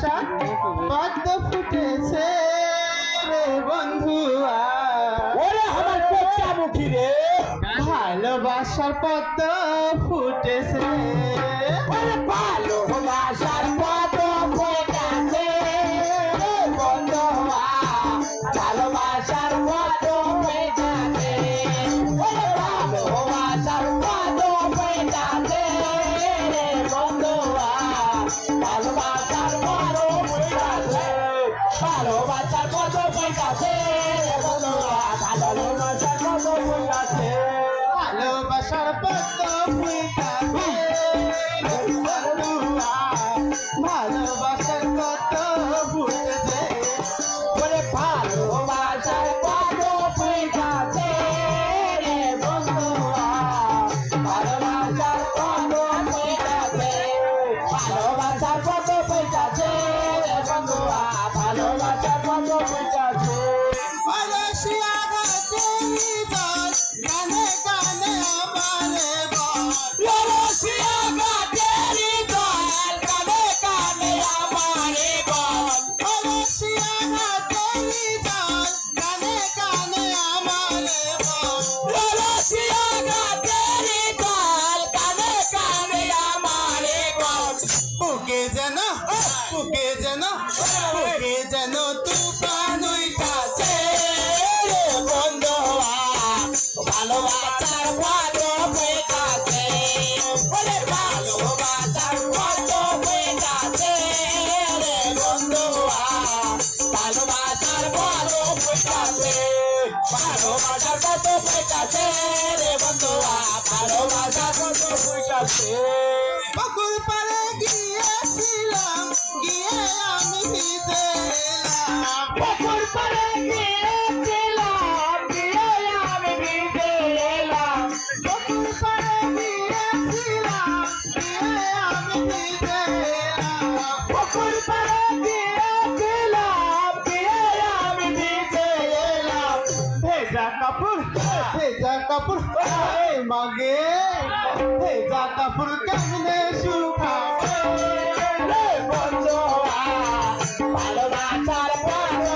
ভালোবাসা পদ্ম ফুটেছে রে বন্ধুয়া। ওরে আমার পোকা মুখী রে, ভালোবাসার পদ্ম ফুটেছে, ওরে ভালোবাসার পদ্ম ফুটেছে রে বন্ধুয়া, ভালোবাসার পদ্ম ফুটেছে, ওরে ভালোবাসার পদ্ম ফুটেছে রে বন্ধুয়া, ভালোবাসার পদ্ম ফুটেছে, ভালোবাসার পদ্ম ফুটেছে রে বন্ধুয়া, ভালোবাসার পদ্ম ফুটেছে, ভালোবাসার পদ্ম ফুটেছে বন্ধুয়া, ভালোবাসার পদ্ম ফুটেছে, ওরে ভালোবাসার পদ্ম ফুটেছে রে বন্ধুয়া, ভালোবাসার পদ্ম ফুটেছে, ভালোবাসার পদ্ম ফুটেছে রে বন্ধুয়া, ভালোবাসার পদ্ম ফুটেছে। রসিয়া ঘাটেরি জল গানে গানে আমারে বল, রসিয়া ঘাটেরি জল কানে কানে আমারে বল, রসিয়া ঘাটেরি জল গানে গানে আমারে বল, রসিয়া ঘাটেরি জল কানে কানে আমারে বল, বুকে যেন বুকে যেন বুকে যেন তুফান উইঠাছে রে বন্ধুয়া, ভালোবাসার পদ্ম ফুটেছে, ওরে ভালোবাসার পদ্ম ফুটেছে রে বন্ধুয়া, ভালোবাসার পদ্ম ফুটেছে, ভালোবাসার পদ্ম ফুটেছে রে বন্ধুয়া, ভালোবাসার পদ্ম ফুটেছে। বকুল পারে গিয়েছিলাম, গিয়ে আমি ভিজে এলাম, পুকুর পাড়ে গিয়েছিলাম, গিয়ে আমি ভিজে এলাম, বকুল পারে গিয়েছিলাম, গিয়ে আমি ভিজে এলাম, পুকুর পাড়ে গিয়েছিলাম, গিয়ে আমি ভিজে এলাম, ভেজা কাপড় এই মাগে ভেজা কাপড় কেমনে শুকাবে রে বন্ধুয়া, ভালোবাসার পদ্ম